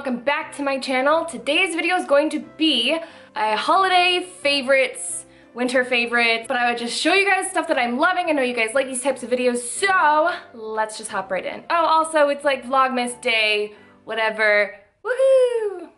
welcome back to my channel. Today's video is going to be a holiday favorites, winter favorites, but I would just show you guys stuff that I'm loving. I know you guys like these types of videos, so let's just hop right in. Oh, also it's like Vlogmas day, whatever, woohoo!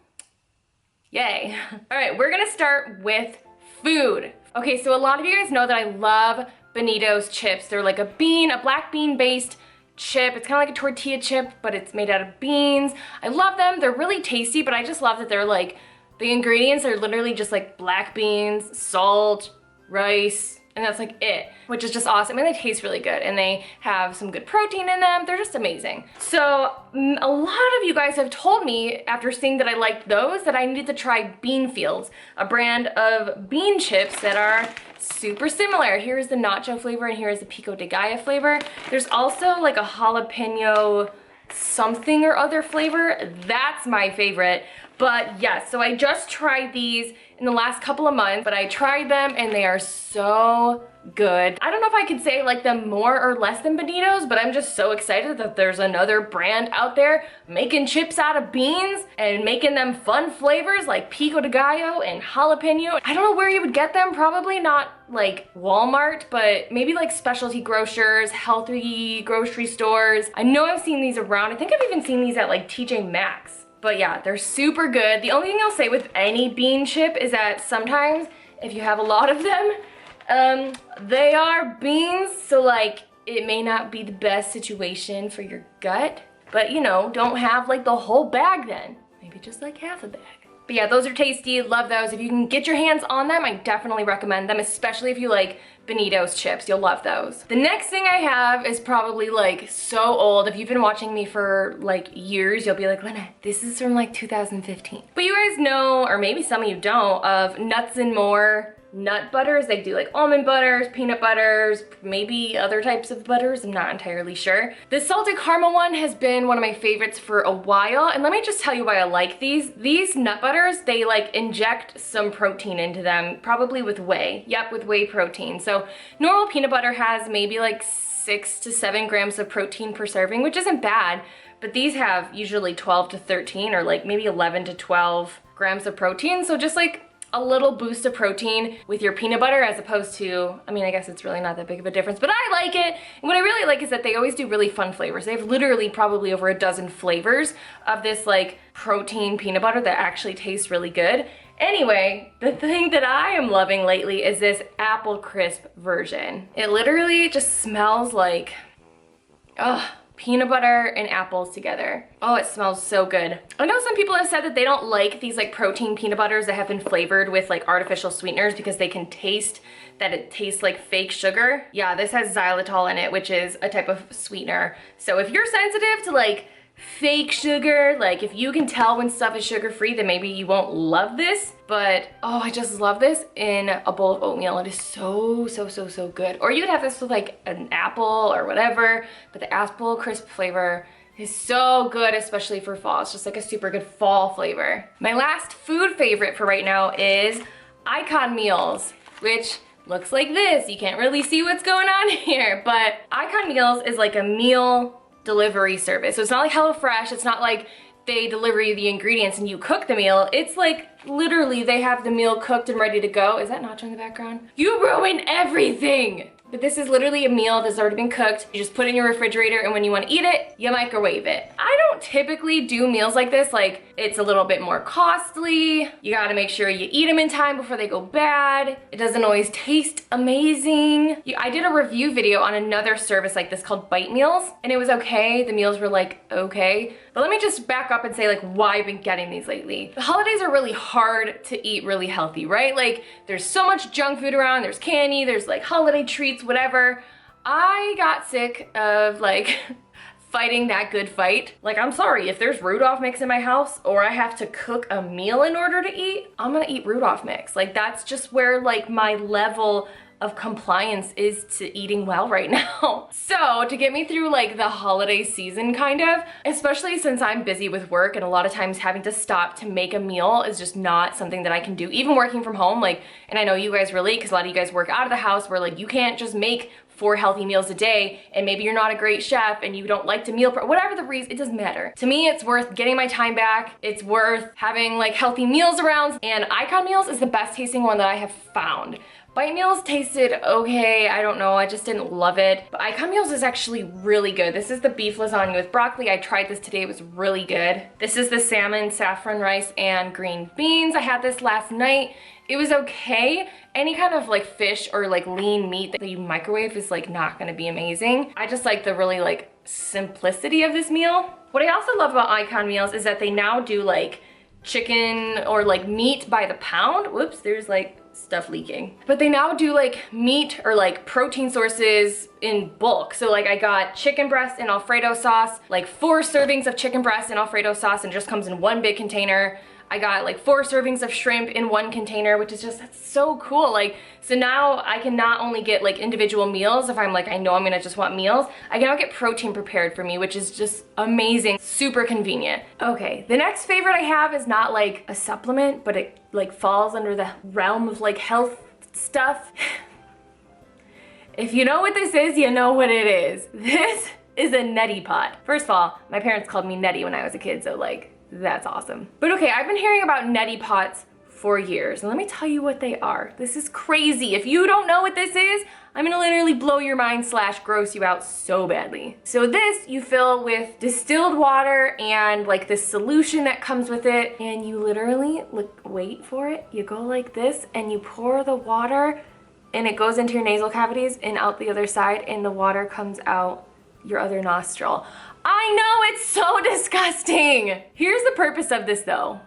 Yay. All right, we're gonna start with food. Okay, so a lot of you guys know that I love Bonitos chips. They're like a black bean based chip. It's kind of like a tortilla chip, but it's made out of beans. I love them. They're really tasty, but I just love that they're like, the ingredients are literally just like black beans, salt, rice, and that's like it, which is just awesome. And they taste really good, and they have some good protein in them. They're just amazing. So a lot of you guys have told me after seeing that I liked those that I needed to try Beanfields, a brand of bean chips that are super similar. Here's the nacho flavor and here's the pico de gallo flavor. There's also like a jalapeno something or other flavor. That's my favorite. But yes, so I just tried these in the last couple of months, but I tried them and they are so good. I don't know if I could say like them more or less than Bonitos, but I'm just so excited that there's another brand out there making chips out of beans and making them fun flavors like pico de gallo and jalapeno. I don't know where you would get them, probably not like Walmart, but maybe like specialty grocers, healthy grocery stores. I know I've seen these around. I think I've even seen these at like TJ Maxx. But yeah, they're super good. The only thing I'll say with any bean chip is that sometimes if you have a lot of them, they are beans, so like it may not be the best situation for your gut, but you know, don't have like the whole bag then. Maybe just like half a bag. But yeah, those are tasty, love those. If you can get your hands on them, I definitely recommend them, especially if you like Bonitos chips, you'll love those. The next thing I have is probably like so old. If you've been watching me for like years, you'll be like, Lynette, this is from like 2015. But you guys know, or maybe some of you don't, of Nuts and More nut butters. They do like almond butters, peanut butters, maybe other types of butters. I'm not entirely sure. The salted caramel one has been one of my favorites for a while. And let me just tell you why I like these. These nut butters, they like inject some protein into them, probably with whey. Yep, with whey protein. So normal peanut butter has maybe like 6 to 7 grams of protein per serving, which isn't bad. But these have usually 12 to 13 or like maybe 11 to 12 grams of protein. So just like a little boost of protein with your peanut butter as opposed to, I mean, I guess it's really not that big of a difference, but I like it. And what I really like is that they always do really fun flavors. They have literally probably over a dozen flavors of this like protein peanut butter that actually tastes really good. Anyway, the thing that I am loving lately is this apple crisp version. It literally just smells like, peanut butter and apples together. Oh, it smells so good. I know some people have said that they don't like these like protein peanut butters that have been flavored with like artificial sweeteners because they can taste that it tastes like fake sugar. Yeah, this has xylitol in it, which is a type of sweetener. So if you're sensitive to like fake sugar, like if you can tell when stuff is sugar-free, then maybe you won't love this. But oh, I just love this in a bowl of oatmeal. It is so, so, so, so good. Or you could have this with like an apple or whatever, but the apple crisp flavor is so good, especially for fall. It's just like a super good fall flavor. My last food favorite for right now is Icon Meals, which looks like this. You can't really see what's going on here, but Icon Meals is like a meal delivery service. So it's not like HelloFresh. It's not like they deliver you the ingredients and you cook the meal. It's like literally they have the meal cooked and ready to go. Is that Nacho in the background? You ruin everything! But this is literally a meal that's already been cooked. You just put it in your refrigerator, and when you want to eat it, you microwave it. I don't typically do meals like this. Like, it's a little bit more costly. You gotta make sure you eat them in time before they go bad. It doesn't always taste amazing. I did a review video on another service like this called Bite Meals, and it was okay. The meals were like, okay. But let me just back up and say like why I've been getting these lately. The holidays are really hard to eat really healthy, right? Like, there's so much junk food around, there's candy, there's like holiday treats, whatever. I got sick of like fighting that good fight. Like, I'm sorry, if there's Rudolph mix in my house or I have to cook a meal in order to eat, I'm gonna eat Rudolph mix. Like, that's just where like my level of compliance is to eating well right now. So to get me through like the holiday season kind of, especially since I'm busy with work and a lot of times having to stop to make a meal is just not something that I can do. Even working from home, like, and I know you guys relate because a lot of you guys work out of the house where like you can't just make 4 healthy meals a day, and maybe you're not a great chef and you don't like to meal prep, whatever the reason, it doesn't matter. To me, it's worth getting my time back. It's worth having like healthy meals around, and Icon Meals is the best tasting one that I have found. Bite Meals tasted okay, I don't know, I just didn't love it. But Icon Meals is actually really good. This is the beef lasagna with broccoli. I tried this today, it was really good. This is the salmon, saffron rice, and green beans. I had this last night. It was okay. Any kind of like fish or like lean meat that you microwave is like not gonna be amazing. I just like the really like simplicity of this meal. What I also love about Icon Meals is that they now do like chicken or like meat by the pound. Whoops, there's like stuff leaking. But they now do like meat or like protein sources in bulk. So like I got chicken breast in Alfredo sauce, like 4 servings of chicken breast in Alfredo sauce, and just comes in one big container. I got like 4 servings of shrimp in one container, which is just, that's so cool. Like, so now I can not only get like individual meals if I'm like, I know I'm gonna just want meals, I can now get protein prepared for me, which is just amazing, super convenient. Okay, the next favorite I have is not like a supplement, but it like falls under the realm of like health stuff. If you know what this is, you know what it is. This is a neti pot. First of all, my parents called me Nettie when I was a kid, so like, that's awesome. But okay, I've been hearing about neti pots for years, and let me tell you what they are. This is crazy. If you don't know what this is, I'm gonna literally blow your mind / gross you out so badly. So this you fill with distilled water and like this solution that comes with it, and you literally, look, wait for it, you go like this and you pour the water and it goes into your nasal cavities and out the other side, and the water comes out your other nostril. I know, it's so disgusting. Here's the purpose of this though.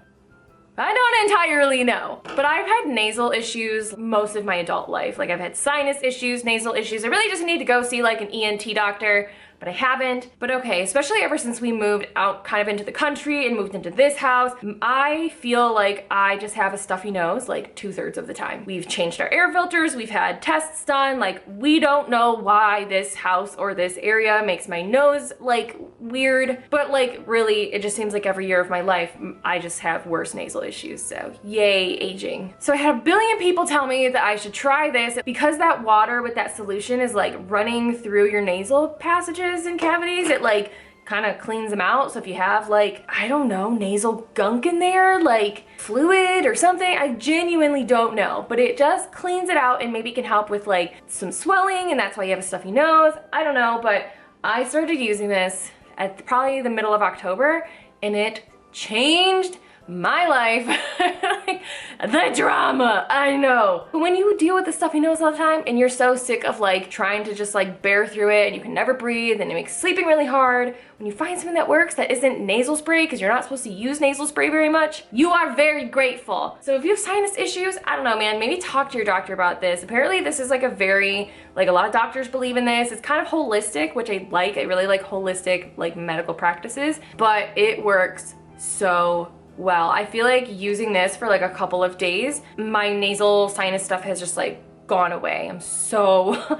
I don't entirely know, but I've had nasal issues most of my adult life. Like I've had sinus issues, nasal issues. I really just need to go see like an ENT doctor, but I haven't. But okay, especially ever since we moved out kind of into the country and moved into this house, I feel like I just have a stuffy nose like 2/3 of the time. We've changed our air filters, we've had tests done, like we don't know why this house or this area makes my nose like weird, but like really it just seems like every year of my life I just have worse nasal issues, so yay aging. So I had a billion people tell me that I should try this because that water with that solution is like running through your nasal passages and cavities. It like kind of cleans them out. So if you have like, I don't know, nasal gunk in there, like fluid or something, I genuinely don't know, but it just cleans it out and maybe can help with like some swelling, and that's why you have a stuffy nose. I don't know, but I started using this at probably the middle of October, and it changed my life. Like, the drama, I know. But when you deal with the stuffy nose all the time and you're so sick of like trying to just like bear through it and you can never breathe and it makes sleeping really hard, when you find something that works that isn't nasal spray, because you're not supposed to use nasal spray very much, you are very grateful. So if you have sinus issues, I don't know, man, maybe talk to your doctor about this. Apparently this is like a very, like a lot of doctors believe in this. It's kind of holistic, which I like. I really like holistic like medical practices, but it works so well. I feel like using this for like a couple of days, my nasal sinus stuff has just like gone away. I'm so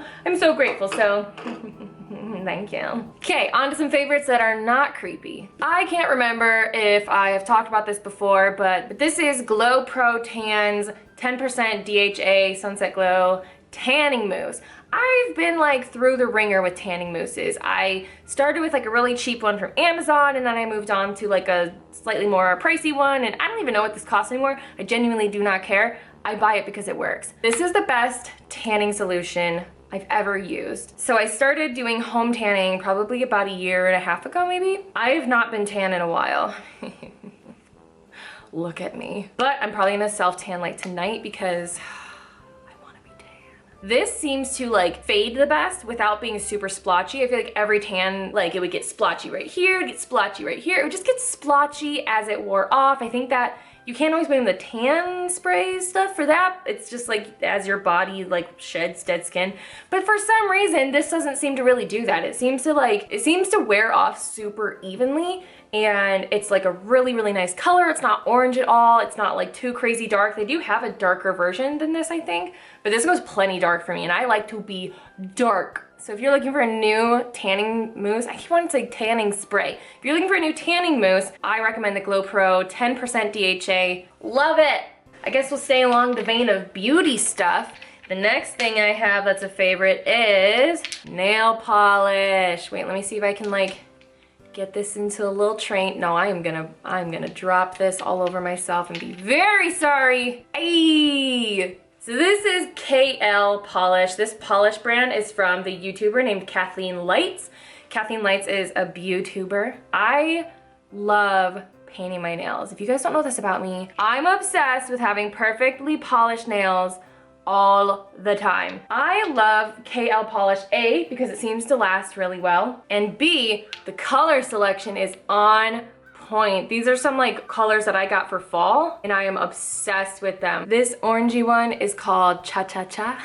grateful, so thank you. Okay, on to some favorites that are not creepy. I can't remember if I have talked about this before, but this is Glow Pro Tan's 10% DHA Sunset Glow tanning mousse. I've been like through the ringer with tanning mousses. I started with like a really cheap one from Amazon, and then I moved on to like a slightly more pricey one, and I don't even know what this costs anymore. I genuinely do not care. I buy it because it works. This is the best tanning solution I've ever used. So I started doing home tanning probably about 1.5 years ago maybe. I have not been tan in a while. Look at me. But I'm probably gonna self-tan like tonight because this seems to like fade the best without being super splotchy. I feel like every tan, like it would get splotchy right here, it'd get splotchy right here. It would just get splotchy as it wore off. I think that you can't always blame the tan spray stuff for that. It's just like as your body like sheds dead skin. But for some reason, this doesn't seem to really do that. It seems to wear off super evenly, and it's like a really, really nice color. It's not orange at all. It's not like too crazy dark. They do have a darker version than this, I think, but this goes plenty dark for me, and I like to be dark. So if you're looking for a new tanning mousse, I keep wanting to say tanning spray. If you're looking for a new tanning mousse, I recommend the Glow Pro 10% DHA. Love it. I guess we'll stay along the vein of beauty stuff. The next thing I have that's a favorite is nail polish. Wait, let me see if I can like get this into a little train. No, I'm gonna drop this all over myself and be very sorry. Ayy. So this is KL Polish. This polish brand is from the YouTuber named Kathleen Lights. Kathleen Lights is a YouTuber. I love painting my nails. If you guys don't know this about me, I'm obsessed with having perfectly polished nails all the time. I love KL Polish, A, because it seems to last really well, and B, the color selection is on point. These are some like colors that I got for fall and I am obsessed with them. This orangey one is called Cha Cha Cha.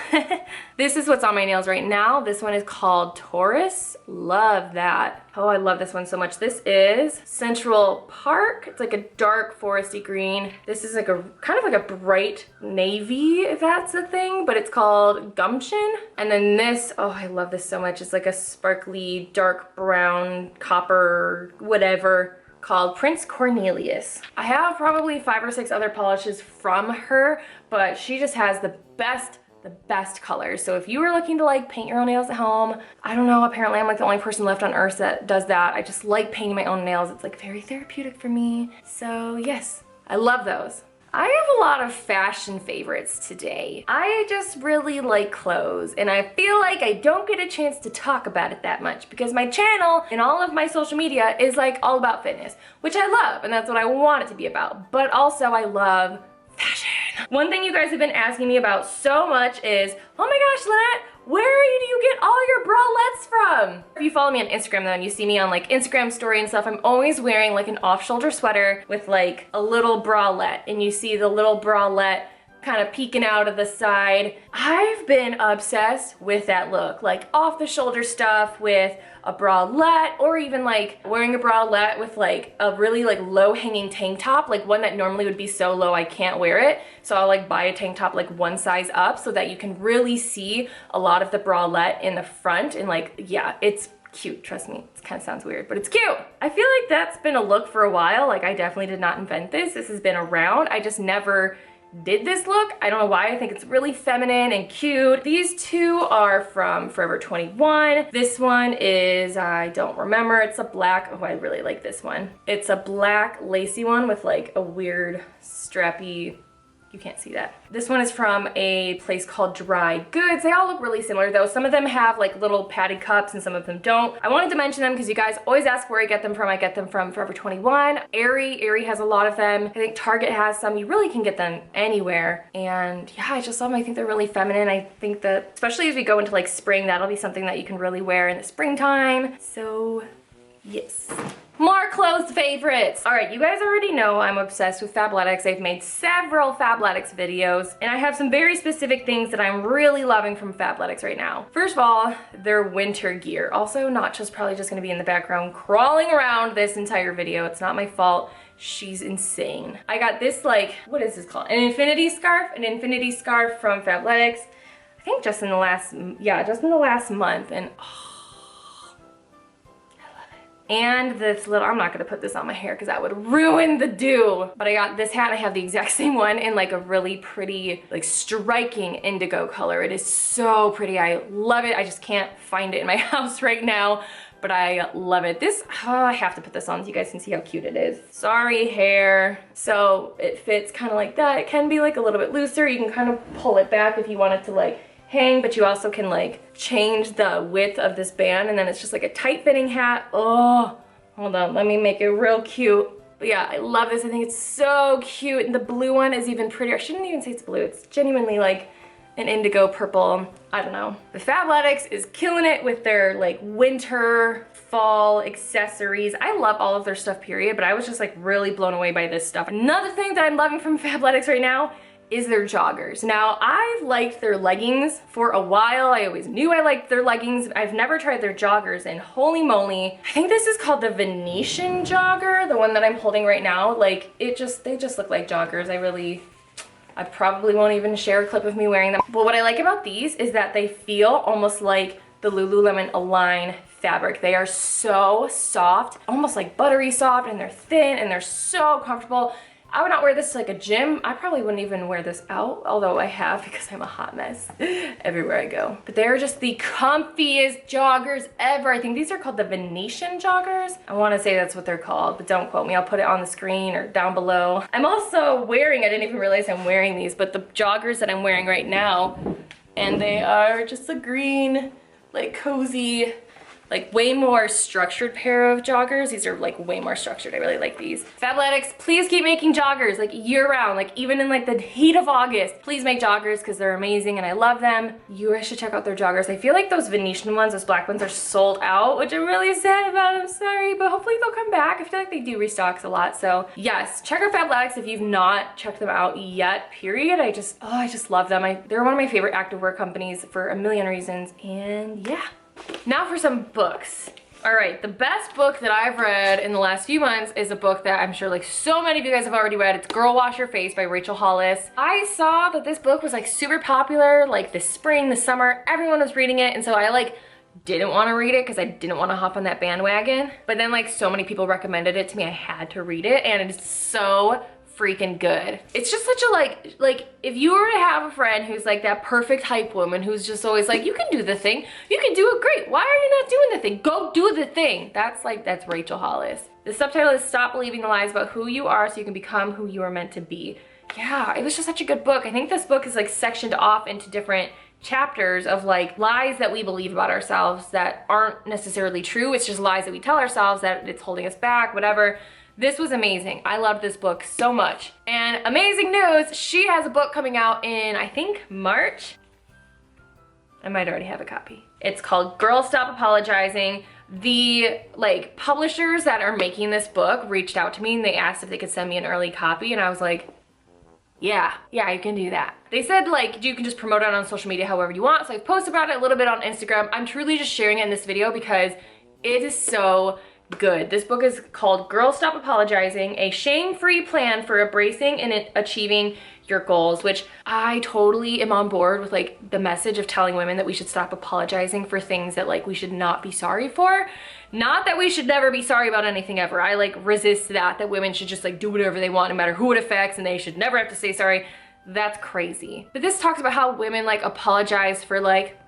This is what's on my nails right now. This one is called Taurus. Love that. Oh, I love this one so much. This is Central Park. It's like a dark foresty green. This is like a kind of like a bright navy, if that's a thing, but it's called Gumption. And then this, oh, I love this so much. It's like a sparkly dark brown copper whatever, called Prince Cornelius. I have probably 5 or 6 other polishes from her, but she just has the best colors. So if you were looking to like paint your own nails at home, I don't know, apparently I'm like the only person left on earth that does that. I just like painting my own nails. It's like very therapeutic for me. So yes, I love those. I have a lot of fashion favorites today. I just really like clothes, and I feel like I don't get a chance to talk about it that much because my channel and all of my social media is like all about fitness, which I love, and that's what I want it to be about. But also I love fashion. One thing you guys have been asking me about so much is, oh my gosh, Lynette, where do you get all your bralettes from? If you follow me on Instagram though, and you see me on like Instagram story and stuff, I'm always wearing like an off-shoulder sweater with like a little bralette, and you see the little bralette kind of peeking out of the side. I've been obsessed with that look, like off the shoulder stuff with a bralette, or even like wearing a bralette with like a really like low hanging tank top, like one that normally would be so low I can't wear it. So I'll like buy a tank top like one size up so that you can really see a lot of the bralette in the front, and like, yeah, it's cute, trust me. It kind of sounds weird, but it's cute. I feel like that's been a look for a while. Like I definitely did not invent this. This has been around. I just never did this look. I don't know why. I think it's really feminine and cute. These two are from Forever 21. This one is, I don't remember. It's a black, oh, I really like this one. It's a black lacy one with like a weird strappy, you can't see that. This one is from a place called Dry Goods. They all look really similar though. Some of them have like little padded cups and some of them don't. I wanted to mention them because you guys always ask where I get them from. I get them from Forever 21. Aerie has a lot of them. I think Target has some. You really can get them anywhere. And yeah, I just love them. I think they're really feminine. I think that especially as we go into like spring, that'll be something that you can really wear in the springtime. So yes. More clothes favorites. All right, you guys already know I'm obsessed with Fabletics. I've made several Fabletics videos, and I have some very specific things that I'm really loving from Fabletics right now. First of all, their winter gear. Also, Nacha's probably just gonna be in the background crawling around this entire video. It's not my fault. She's insane. I got this like, what is this called? An infinity scarf from Fabletics. I think just in the last month, and oh, and this little, I'm not gonna put this on my hair because that would ruin the do. But I got this hat, I have the exact same one in like a really pretty, like striking indigo color. It is so pretty, I love it. I just can't find it in my house right now, but I love it. This, oh, I have to put this on so you guys can see how cute it is. Sorry, hair. So it fits kind of like that. It can be like a little bit looser. You can kind of pull it back if you want it to like hang, but you also can like change the width of this band, and then it's just like a tight fitting hat. Oh, hold on, let me make it real cute. But yeah, I love this. I think it's so cute, and the blue one is even prettier. I shouldn't even say it's blue. It's genuinely like an indigo purple. I don't know. The Fabletics is killing it with their like winter, fall accessories. I love all of their stuff, period, but I was just like really blown away by this stuff. Another thing that I'm loving from Fabletics right now is their joggers. Now, I've liked their leggings for a while. I always knew I liked their leggings. I've never tried their joggers, and holy moly, I think this is called the Venetian jogger, the one that I'm holding right now. Like, they just look like joggers. I probably won't even share a clip of me wearing them. But what I like about these is that they feel almost like the Lululemon Align fabric. They are so soft, almost like buttery soft, and they're thin, and they're so comfortable. I would not wear this to like a gym. I probably wouldn't even wear this out, although I have because I'm a hot mess everywhere I go. But they're just the comfiest joggers ever. I think these are called the Venetian joggers. I want to say that's what they're called, but don't quote me. I'll put it on the screen or down below. I'm also wearing, I didn't even realize I'm wearing these, but the joggers that I'm wearing right now, and they are just a green, like cozy, like way more structured pair of joggers. These are like way more structured. I really like these. Fabletics, please keep making joggers like year round, like even in like the heat of August. Please make joggers because they're amazing and I love them. You guys should check out their joggers. I feel like those Venetian ones, those black ones are sold out, which I'm really sad about. I'm sorry, but hopefully they'll come back. I feel like they do restocks a lot. So yes, check out Fabletics if you've not checked them out yet, period. I just love them. They're one of my favorite activewear companies for a million reasons. And yeah. Now for some books. All right, the best book that I've read in the last few months is a book that I'm sure like so many of you guys have already read. It's Girl Wash Your Face by Rachel Hollis. I saw that this book was like super popular like this spring, this summer. Everyone was reading it, and so I like didn't want to read it because I didn't want to hop on that bandwagon. But then like so many people recommended it to me, I had to read it, and it's so freaking good. It's just such a like if you were to have a friend who's like that perfect hype woman who's just always like, you can do the thing, you can do it great, why are you not doing the thing, go do the thing. That's Rachel Hollis. The subtitle is Stop Believing the Lies About Who You Are So You Can Become Who You Are Meant to Be. Yeah, it was just such a good book. I think this book is like sectioned off into different chapters of like lies that we believe about ourselves that aren't necessarily true. It's just lies that we tell ourselves that it's holding us back, whatever. This was amazing. I loved this book so much. And amazing news, she has a book coming out in, I think, March. I might already have a copy. It's called Girl Stop Apologizing. The like publishers that are making this book reached out to me and they asked if they could send me an early copy, and I was like, yeah, you can do that. They said like you can just promote it on social media however you want. So I've posted about it a little bit on Instagram. I'm truly just sharing it in this video because it is so good. This book is called Girl Stop Apologizing, a shame-free plan for embracing and achieving your goals, which I totally am on board with, like the message of telling women that we should stop apologizing for things that like we should not be sorry for. Not that we should never be sorry about anything ever. I like resist that women should just like do whatever they want no matter who it affects and they should never have to say sorry. That's crazy. But this talks about how women like apologize for like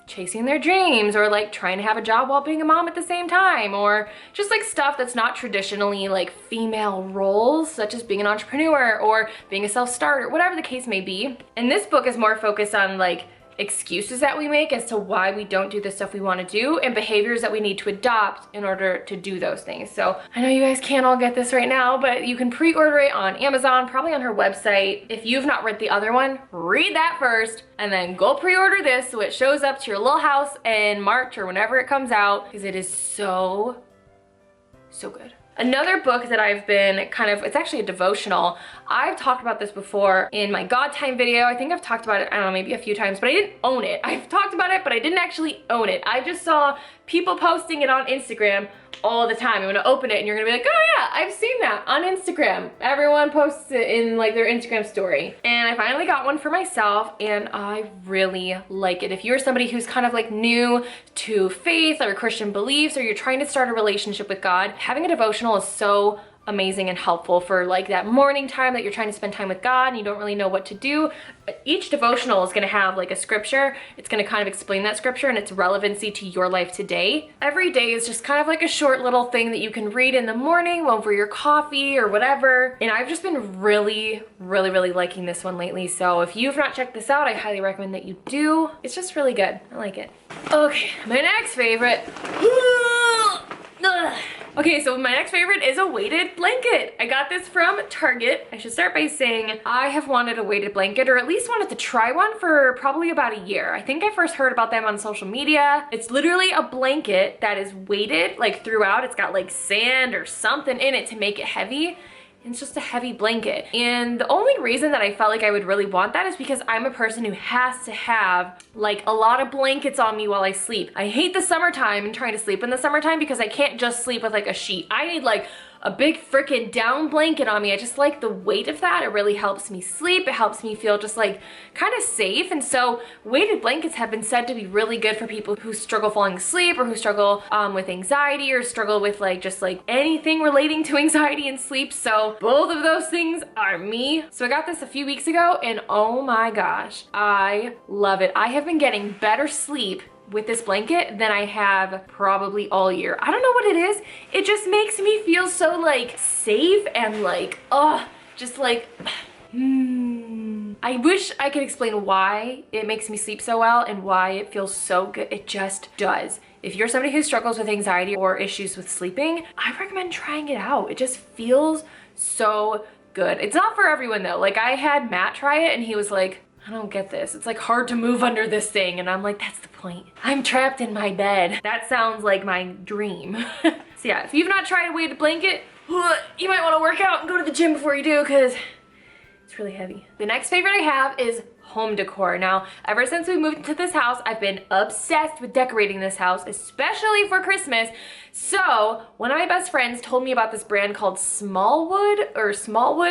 chasing their dreams or like trying to have a job while being a mom at the same time, or just like stuff that's not traditionally like female roles, such as being an entrepreneur or being a self-starter, whatever the case may be. And this book is more focused on like excuses that we make as to why we don't do the stuff we want to do and behaviors that we need to adopt in order to do those things. So I know you guys can't all get this right now, but you can pre-order it on Amazon, probably on her website. If you've not read the other one, read that first and then go pre-order this so it shows up to your little house in March or whenever it comes out, because it is so good. Another book that I've been it's actually a devotional. I've talked about this before in my God Time video. I think I've talked about it, I don't know, maybe a few times, but I didn't own it. I've talked about it, but I didn't actually own it. I just saw people posting it on Instagram all the time. I'm gonna open it and you're gonna be like, oh yeah, I've seen that on Instagram. Everyone posts it in like their Instagram story. And I finally got one for myself and I really like it. If you're somebody who's kind of like new to faith or Christian beliefs, or you're trying to start a relationship with God, having a devotional is so amazing and helpful for like that morning time that you're trying to spend time with God and you don't really know what to do. Each devotional is gonna have like a scripture. It's gonna kind of explain that scripture and its relevancy to your life today. Every day is just kind of like a short little thing that you can read in the morning over your coffee or whatever. And I've just been really liking this one lately. So if you've not checked this out, I highly recommend that you do. It's just really good. I like it. Okay, my next favorite. Okay, so my next favorite is a weighted blanket. I got this from Target. I should start by saying I have wanted a weighted blanket, or at least wanted to try one for probably about a year. I think I first heard about them on social media. It's literally a blanket that is weighted like throughout. It's got like sand or something in it to make it heavy. It's just a heavy blanket. And the only reason that I felt like I would really want that is because I'm a person who has to have like a lot of blankets on me while I sleep. I hate the summertime and trying to sleep in the summertime because I can't just sleep with like a sheet. I need like a big freaking down blanket on me. I just like the weight of that. It really helps me sleep. It helps me feel just like kind of safe. And so weighted blankets have been said to be really good for people who struggle falling asleep or who struggle with anxiety or struggle with like just like anything relating to anxiety and sleep. So both of those things are me. So I got this a few weeks ago and oh my gosh, I love it. I have been getting better sleep with this blanket than I have probably all year. I don't know what it is. It just makes me feel so like safe and like, just like, I wish I could explain why it makes me sleep so well and why it feels so good. It just does. If you're somebody who struggles with anxiety or issues with sleeping, I recommend trying it out. It just feels so good. It's not for everyone though. Like I had Matt try it and he was like, I don't get this. It's like hard to move under this thing. And I'm like, that's the point. I'm trapped in my bed. That sounds like my dream. So yeah, if you've not tried a weighted blanket, you might want to work out and go to the gym before you do because it's really heavy. The next favorite I have is home decor. Now, ever since we moved into this house, I've been obsessed with decorating this house, especially for Christmas. So one of my best friends told me about this brand called Smallwood,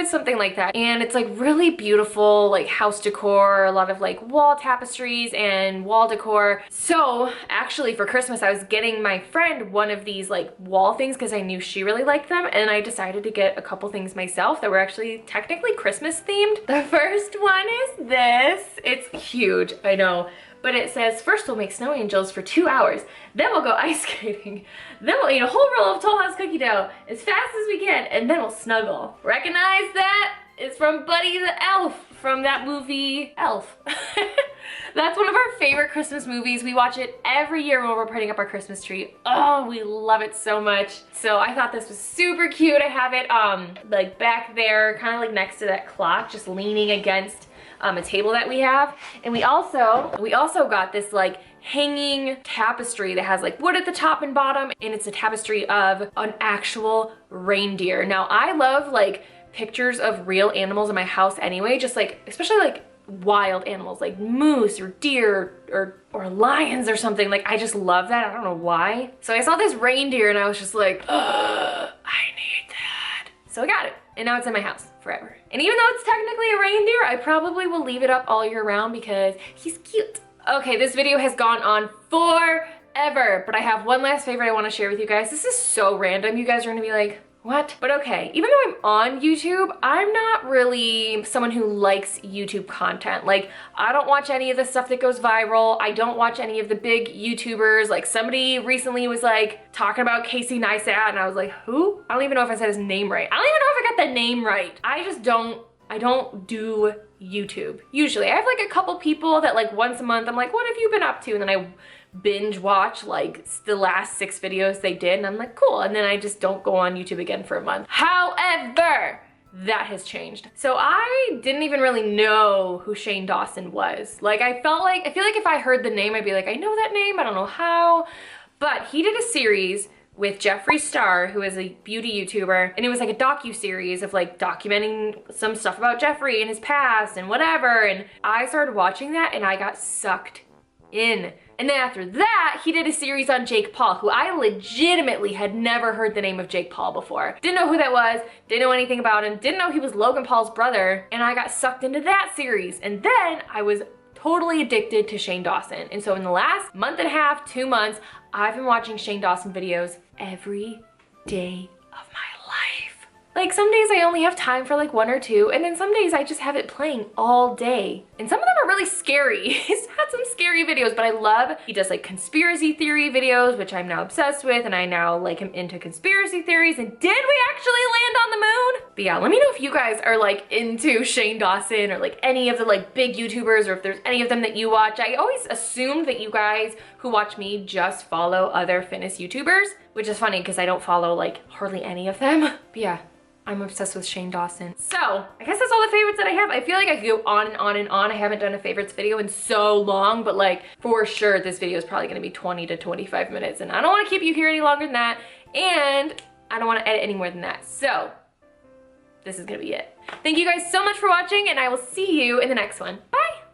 something like that. And it's like really beautiful, like house decor, a lot of like wall tapestries and wall decor. So actually for Christmas, I was getting my friend one of these like wall things because I knew she really liked them. And I decided to get a couple things myself that were actually technically Christmas themed. The first one is this. It's huge, I know. But it says, first we'll make snow angels for 2 hours, then we'll go ice skating, then we'll eat a whole roll of Toll House cookie dough as fast as we can, and then we'll snuggle. Recognize that? It's from Buddy the Elf from that movie Elf. That's one of our favorite Christmas movies. We watch it every year when we're putting up our Christmas tree. Oh, we love it so much. So I thought this was super cute. I have it like back there, kind of like next to that clock, just leaning against a table that we have. And we also got this like hanging tapestry that has like wood at the top and bottom, and it's a tapestry of an actual reindeer. Now I love like pictures of real animals in my house anyway, just like especially like wild animals like moose or deer or lions or something. Like I just love that. I don't know why. So I saw this reindeer and I was just like, I need that. So I got it and now it's in my house forever. And even though it's technically a reindeer, I probably will leave it up all year round because he's cute. Okay, this video has gone on forever, but I have one last favorite I want to share with you guys. This is so random. You guys are gonna be like, what? But okay, even though I'm on YouTube, I'm not really someone who likes YouTube content. Like, I don't watch any of the stuff that goes viral. I don't watch any of the big YouTubers. Like, somebody recently was like talking about Casey Neistat, and I was like, who? I don't even know if I said his name right. I don't even know if I got the name right. I don't do YouTube. Usually, I have like a couple people that like once a month, I'm like, what have you been up to? And then I binge watch like the last 6 videos they did and I'm like, cool. And then I just don't go on YouTube again for a month. However, that has changed. So I didn't even really know who Shane Dawson was. Like I feel like if I heard the name, I'd be like, I know that name, I don't know how. But he did a series with Jeffree Star, who is a beauty YouTuber, and it was like a docu-series of like documenting some stuff about Jeffree and his past and whatever. And I started watching that and I got sucked in. And then after that, he did a series on Jake Paul, who I legitimately had never heard the name of Jake Paul before. Didn't know who that was, didn't know anything about him, didn't know he was Logan Paul's brother, and I got sucked into that series. And then I was totally addicted to Shane Dawson. And so in the last month and a half, 2 months, I've been watching Shane Dawson videos every day of my life. Like some days I only have time for like 1 or 2, and then some days I just have it playing all day. And some of them are really scary. He's had some scary videos, but I love, he does like conspiracy theory videos, which I'm now obsessed with, and I now like him into conspiracy theories. And did we actually land on the moon? But yeah, let me know if you guys are like into Shane Dawson or like any of the like big YouTubers, or if there's any of them that you watch. I always assumed that you guys who watch me just follow other fitness YouTubers, which is funny because I don't follow like hardly any of them. But yeah, I'm obsessed with Shane Dawson. So I guess that's all the favorites that I have. I feel like I could go on and on and on. I haven't done a favorites video in so long, but like for sure this video is probably gonna be 20 to 25 minutes, and I don't wanna keep you here any longer than that, and I don't wanna edit any more than that. So this is gonna be it. Thank you guys so much for watching, and I will see you in the next one. Bye.